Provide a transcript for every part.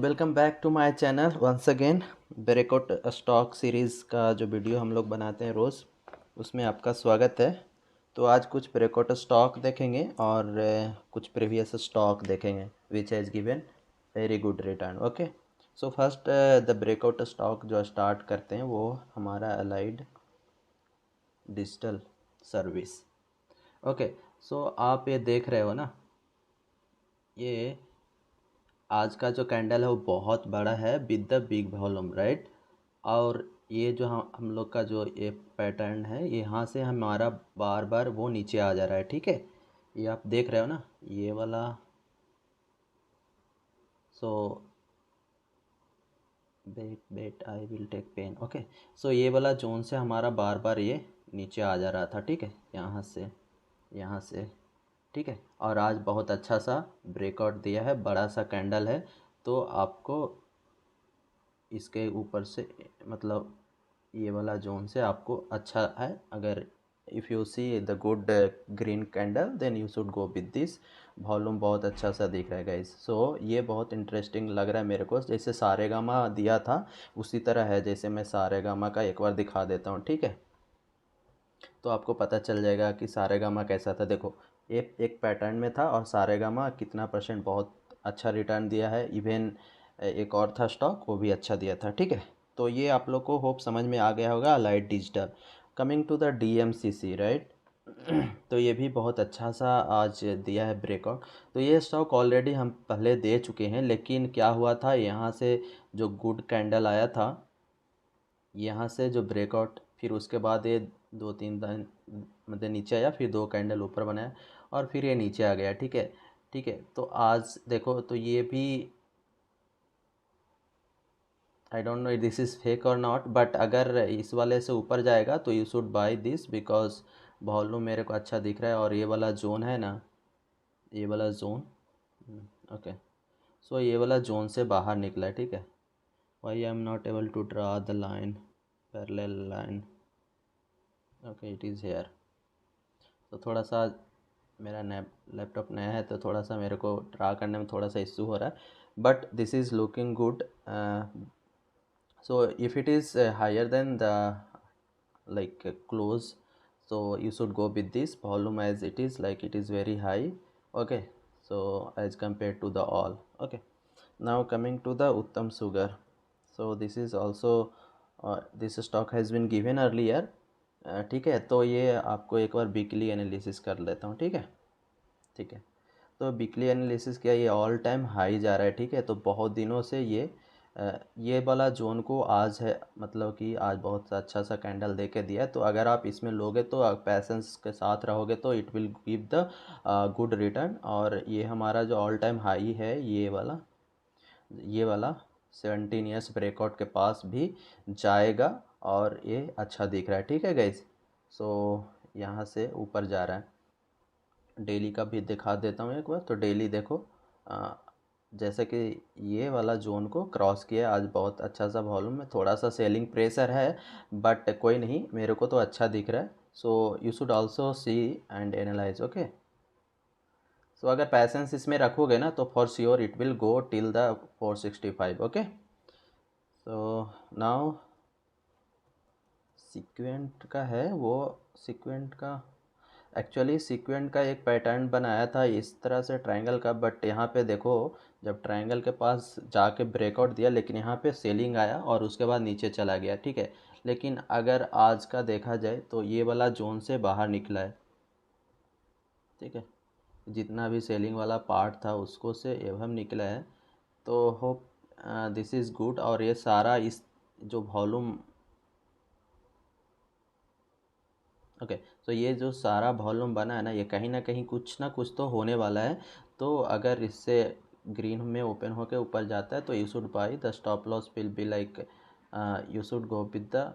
Welcome back to my channel once again. Breakout stock series का जो video हम लोग बनाते हैं रोज़, उसमें आपका स्वागत है। तो आज कुछ ब्रेकआउट स्टॉक देखेंगे और कुछ प्रीवियस स्टॉक देखेंगे which has given very good return. Okay, so first the breakout stock जो स्टार्ट करते हैं वो हमारा अलाइड डिजिटल सर्विस। ओके, सो आप ये देख रहे हो ना, ये आज का जो कैंडल है वो बहुत बड़ा है with the big volume, right. और ये जो हम लोग का जो ये पैटर्न है, यहाँ से हमारा बार बार वो नीचे आ जा रहा है, ठीक है। ये आप देख रहे हो ना, ये वाला। So wait I will take pen. Okay, so ये वाला जोन से हमारा बार बार ये नीचे आ जा रहा था, ठीक है, यहाँ से, ठीक है। और आज बहुत अच्छा सा ब्रेकआउट दिया है, बड़ा सा कैंडल है। तो आपको इसके ऊपर से मतलब ये वाला जोन से आपको अच्छा है। अगर if you see the good green candle then you should go with this. Volume बहुत अच्छा सा दिख रहा है गाइस। सो ये बहुत इंटरेस्टिंग लग रहा है मेरे को। जैसे सारेगामा दिया था उसी तरह है। जैसे मैं सारेगामा का एक बार दिखा देता हूँ, ठीक है, तो आपको पता चल जाएगा कि सारेगामा कैसा था। देखो, एक पैटर्न में था और सारेगामा कितना परसेंट बहुत अच्छा रिटर्न दिया है। इवन एक और था स्टॉक, वो भी अच्छा दिया था, ठीक है। तो ये आप लोग को होप समझ में आ गया होगा। Allied Digital coming to the DMCC, right. तो ये भी बहुत अच्छा सा आज दिया है ब्रेकआउट। तो ये स्टॉक ऑलरेडी हम पहले दे चुके हैं, लेकिन क्या हुआ था, यहाँ से जो गुड कैंडल आया था, यहाँ से जो ब्रेकआउट, फिर उसके बाद ये दो तीन दिन मतलब नीचे आया, फिर दो कैंडल ऊपर बनाया और फिर ये नीचे आ गया, ठीक है। ठीक है, तो आज देखो तो ये भी आई don't no this is fake और नॉट, बट अगर इस वाले से ऊपर जाएगा तो you should by this because volume मेरे को अच्छा दिख रहा है। और ये वाला जोन है ना, ये वाला जोन, ओके, सो ये वाला जोन से बाहर निकला है, ठीक है। Why I am not able to draw the line, parallel line, okay it is here. तो थोड़ा सा मेरा नया लैपटॉप नया है तो थोड़ा सा मेरे को ड्रा करने में थोड़ा सा इशू हो रहा है, but this is looking good. So if it is higher then the like close, so you should go with this volume as it is, like it is very high, okay, so as compared to the all. Okay, now coming to the Uttam Sugar, so this is also this stock has been given earlier, ठीक है। तो ये आपको एक बार weekly analysis कर लेता हूँ, ठीक है, ठीक है। तो वीकली एनालिसिस क्या, ये ऑल टाइम हाई जा रहा है, ठीक है। तो बहुत दिनों से ये वाला जोन को आज है, मतलब कि आज बहुत अच्छा सा कैंडल दे के दिया है। तो अगर आप इसमें लोगे तो पैसेंस के साथ रहोगे तो it will give the good return. और ये हमारा जो ऑल टाइम हाई है, ये वाला 17 ईयर्स ब्रेकआउट के पास भी जाएगा और ये अच्छा दिख रहा है, ठीक है गाइज। सो यहाँ से ऊपर जा रहा है। डेली का भी दिखा देता हूँ एक बार। तो डेली देखो, आ, जैसे कि ये वाला जोन को क्रॉस किया आज, बहुत अच्छा सा वॉल्यूम में, थोड़ा सा सेलिंग प्रेशर है बट कोई नहीं, मेरे को तो अच्छा दिख रहा है। So you should also see and analyse, okay. So अगर पैसेंस इसमें रखोगे ना तो for sure it will go till the 465, okay. So now सीक्वेंट का है वो, सीक्वेंट का एक्चुअली सीक्वेंट का एक पैटर्न बनाया था इस तरह से ट्रायंगल का, बट यहाँ पे देखो जब ट्रायंगल के पास जाके ब्रेकआउट दिया, लेकिन यहाँ पे सेलिंग आया और उसके बाद नीचे चला गया, ठीक है। लेकिन अगर आज का देखा जाए तो ये वाला जोन से बाहर निकला है, ठीक है। जितना भी सेलिंग वाला पार्ट था उसको से एवं निकला है। तो होप दिस इज़ गुड। और ये सारा इस जो वॉल्यूम, ओके, तो ये जो सारा वॉल्यूम बना है ना, ये कहीं ना कुछ तो होने वाला है। तो अगर इससे ग्रीन में ओपन होके ऊपर जाता है तो you should buy, the stop loss will be like you should go with the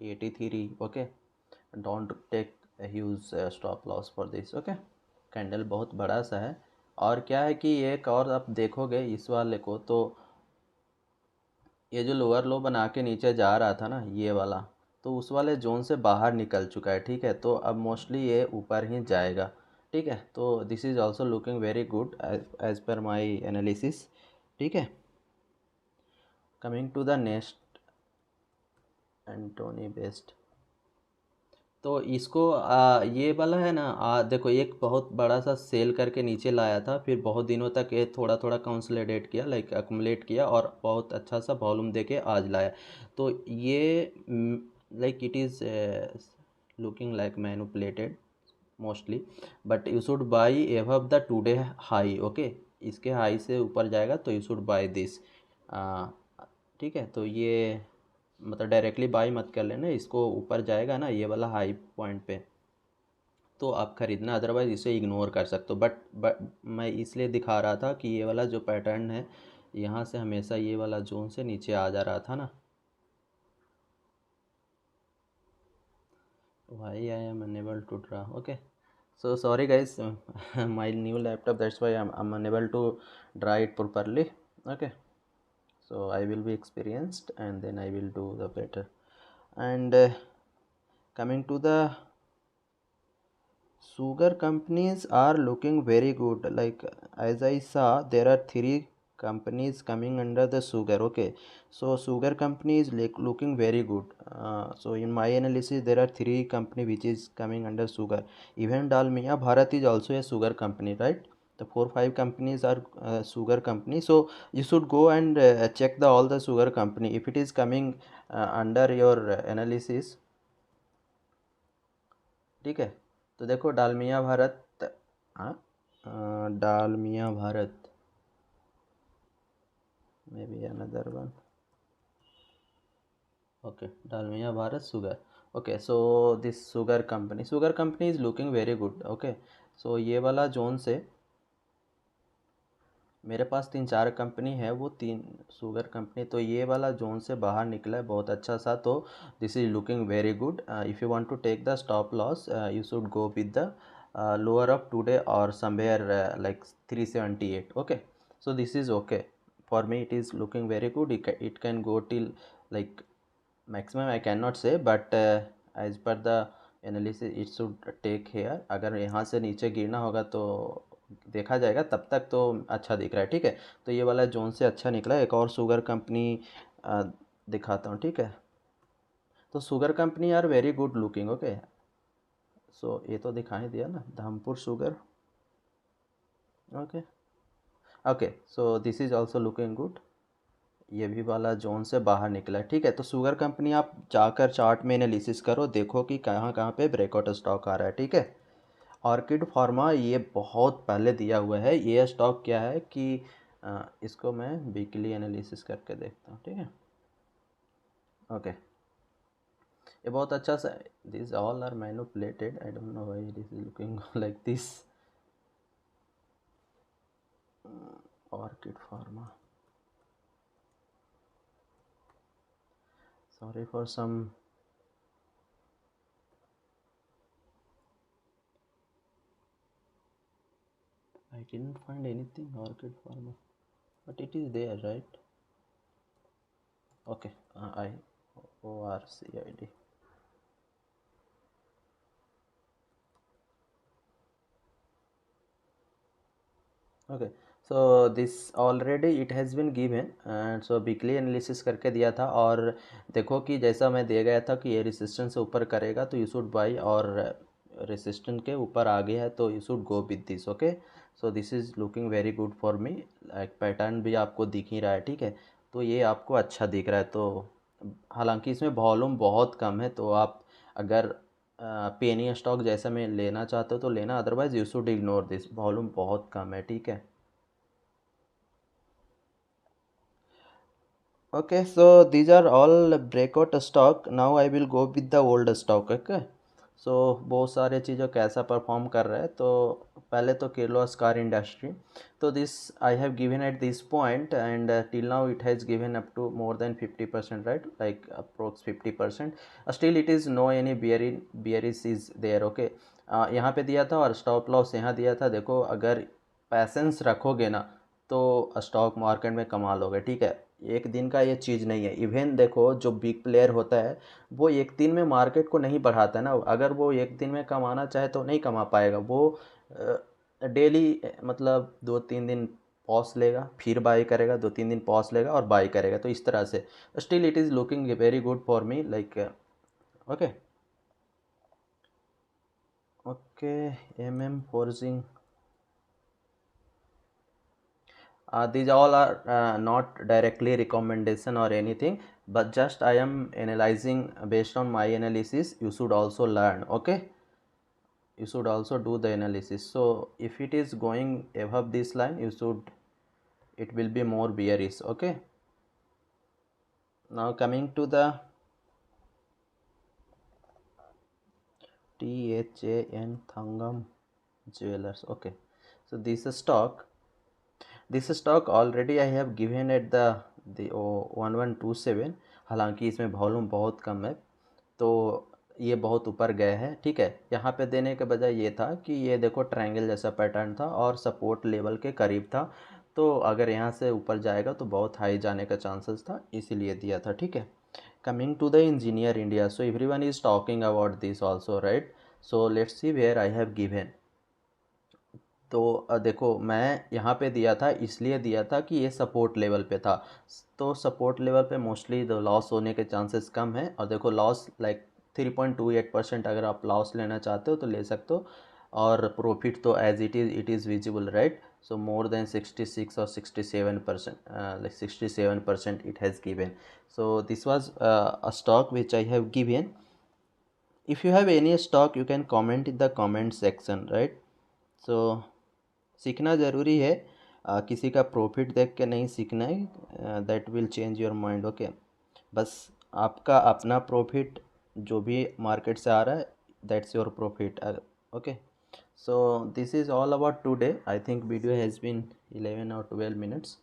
83, okay. Don't take huge stop loss for this, okay. Candle बहुत बड़ा सा है। और क्या है कि एक और आप देखोगे इस वाले को, तो ये जो लोअर लो बना के नीचे जा रहा था ना ये वाला, तो उस वाले जोन से बाहर निकल चुका है, ठीक है। तो अब मोस्टली ये ऊपर ही जाएगा, ठीक है। तो this is also looking very good as per my analysis. ठीक है, coming to the next, Antony Waste. तो इसको ये वाला है ना, देखो एक बहुत बड़ा सा सेल करके नीचे लाया था, फिर बहुत दिनों तक ये थोड़ा थोड़ा कंसोलिडेट किया, लाइक अकुमुलेट किया, और बहुत अच्छा सा वॉल्यूम देके आज लाया। तो ये like it is looking like manipulated mostly, but you should by above the today high. Okay, इसके हाई से ऊपर जाएगा तो यू शुड बाई दिस। ठीक है, तो ये मतलब डायरेक्टली बाई मत कर लेना, इसको ऊपर जाएगा ना ये वाला हाई पॉइंट पे तो आप ख़रीदना, अदरवाइज़ इसे इग्नोर कर सकते हो। बट मैं इसलिए दिखा रहा था कि ये वाला जो पैटर्न है यहाँ से हमेशा ये वाला जोन से नीचे आ जा रहा था ना। Why I am unable to draw. Okay, so sorry guys, my new laptop, that's why I'm unable to draw it properly. Okay, so I will be experienced and then I will do the better. And coming to the sugar companies are looking very good, like as I saw there are three companies coming under the sugar. Okay, so sugar company is like looking very good. So in my analysis there are three company which is coming under sugar. Even Dalmia Bharat is also a sugar company, right? The 4 5 companies are sugar company. So you should go and check the all the sugar company if it is coming under your analysis. ठीक है, तो देखो डालमिया भारत, हाँ, Dalmia Bharat, may be another one. Okay, Dalmia Bharat sugar. Okay, so this sugar company is looking very good. Okay, so ये वाला zone से मेरे पास 3 4 company है, वो 3 शुगर कंपनी, तो ये वाला जोन से बाहर निकला है बहुत अच्छा सा। तो this is looking very good. If you want to take the stop loss you should go with the lower of today और somewhere like 378। Okay, so this is okay for me, it is looking very good. It can go till like maximum I cannot say, but as per the analysis it should take here। अगर यहाँ से नीचे गिरना होगा तो देखा जाएगा, तब तक तो अच्छा दिख रहा है। ठीक है, तो ये वाला जोन से अच्छा निकला है। एक और शुगर कंपनी दिखाता हूँ। ठीक है, तो sugar company are very good looking. Okay, so ये तो दिखाई दिया ना, Dhampur sugar. Okay, okay, so this is also looking good. ये भी वाला जोन से बाहर निकला है। ठीक है, तो शुगर कंपनी आप जाकर चार्ट में एनालिसिस करो, देखो कि कहाँ कहाँ पे ब्रेकआउट स्टॉक आ रहा है। ठीक है, ऑर्किड फार्मा ये बहुत पहले दिया हुआ है। ये स्टॉक क्या है कि इसको मैं वीकली एनालिसिस करके देखता हूँ। ठीक है, ओके, ये बहुत अच्छा सा, this all are manipulated, I don't know why this is looking like this. Orchid Pharma, sorry for some, I didn't find anything orchid farmer, but it is there, right? Okay, I ORCID. Okay, so this already it has been given and so weekly analysis करके दिया था, और देखो कि जैसा मैं दे गया था कि ये रेसिस्टेंस से ऊपर करेगा तो यू शुड बाई, और रेसिस्टेंस के ऊपर आ गया है तो you should go with this. Okay, so this is looking very good for me, like pattern भी आपको दिख ही रहा है। ठीक है, तो ये आपको अच्छा दिख रहा है। तो हालांकि इसमें वॉल्यूम बहुत कम है, तो आप अगर पेनी स्टॉक जैसा मैं लेना चाहते हो तो लेना, otherwise you should ignore this, volume बहुत कम है। ठीक है, okay, so these are all breakout stock. Now I will go with the old stock. Okay, so बहुत सारे चीज़ों कैसा परफॉर्म कर रहा है, तो पहले तो किर्लोस कार इंडस्ट्री, तो this I have given at this point and till now it has given up to more than 50%, right, like approx 50%। Still it is no any bearish is there. Okay, यहाँ पे दिया था और stop loss यहाँ दिया था। देखो अगर पैसेंस रखोगे ना तो स्टॉक मार्केट में कमा लोगे। ठीक है, एक दिन का ये चीज़ नहीं है। इवन देखो जो बिग प्लेयर होता है वो एक दिन में मार्केट को नहीं बढ़ाता है ना, अगर वो एक दिन में कमाना चाहे तो नहीं कमा पाएगा, वो डेली मतलब 2-3 दिन पॉज लेगा, फिर बाई करेगा, 2-3 दिन पॉज लेगा और बाई करेगा, तो इस तरह से still it is looking very good for me like okay okay forging. These all are not directly recommendation or anything, but just I am analyzing based on my analysis. You should also learn, okay? You should also do the analysis. So if it is going above this line, it will be more bearish, okay? Now coming to the THAN Thangam Jewelers, okay? So this stock already I have given at the 1127. हालांकि इसमें volume बहुत कम है, तो ये बहुत ऊपर गए हैं, ठीक है। यहाँ पे देने के बजाय ये था कि ये देखो ट्रायंगल जैसा पैटर्न था और सपोर्ट लेवल के करीब था, तो अगर यहाँ से ऊपर जाएगा तो बहुत हाई जाने का चांसेस था, इसीलिए दिया था, ठीक है। Coming to the Engineer India, so everyone is talking about this also, right? So let's see where I have given. तो देखो मैं यहाँ पे दिया था, इसलिए दिया था कि ये सपोर्ट लेवल पे था, तो सपोर्ट लेवल पे मोस्टली लॉस होने के चांसेस कम है। और देखो लॉस लाइक 3.28%, अगर आप लॉस लेना चाहते हो तो ले सकते हो, और प्रॉफिट तो as it is visible, right? So more than 66 और 67%, like 67% it has given. So this was a stock which I have given. If you have any stock you can comment in the comment section, right? So सीखना ज़रूरी है, किसी का profit देख के नहीं सीखना है, that will change your mind, okay? बस आपका अपना प्रॉफिट जो भी मार्केट से आ रहा है, that's your profit, okay? So this is all about today. I think video has been 11 or 12 minutes.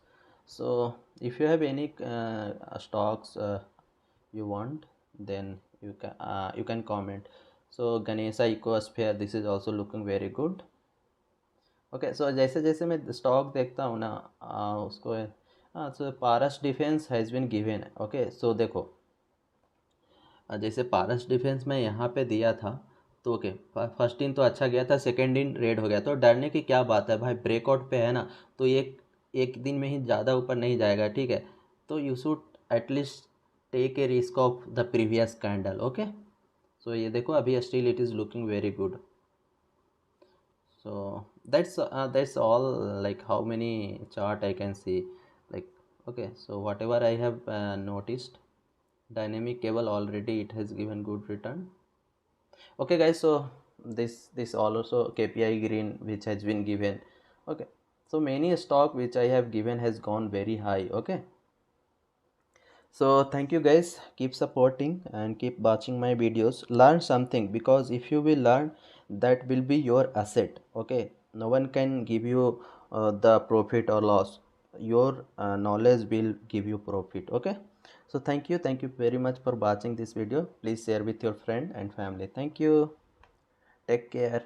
So if you have any stocks you want, then you can comment. So Ganesha Ecosphere, this is also looking very good. Okay, so जैसे जैसे मैं stock देखता हूँ ना, उसको हाँ, so Paras defence has been given, okay? So देखो जैसे पारस डिफेंस में यहाँ पे दिया था, तो ओके फर्स्ट दिन तो अच्छा गया था, सेकेंड दिन रेड हो गया, तो डरने की क्या बात है भाई, ब्रेकआउट पे है ना, तो एक दिन में ही ज़्यादा ऊपर नहीं जाएगा, ठीक है? तो you should at least take a risk of the previous candle, okay? So ये देखो अभी still it is looking very good. So that's all, like how many chart I can see, like okay, so whatever I have noticed, dynamic cable already it has given good return, okay guys. So this also KPI green which has been given, okay? So many stock which I have given has gone very high, okay? So thank you guys, keep supporting and keep watching my videos, learn something, because if you will learn, that will be your asset, okay? No one can give you the profit or loss, your knowledge will give you profit, okay? So thank you very much for watching this video. Please share with your friend and family. Thank you, take care.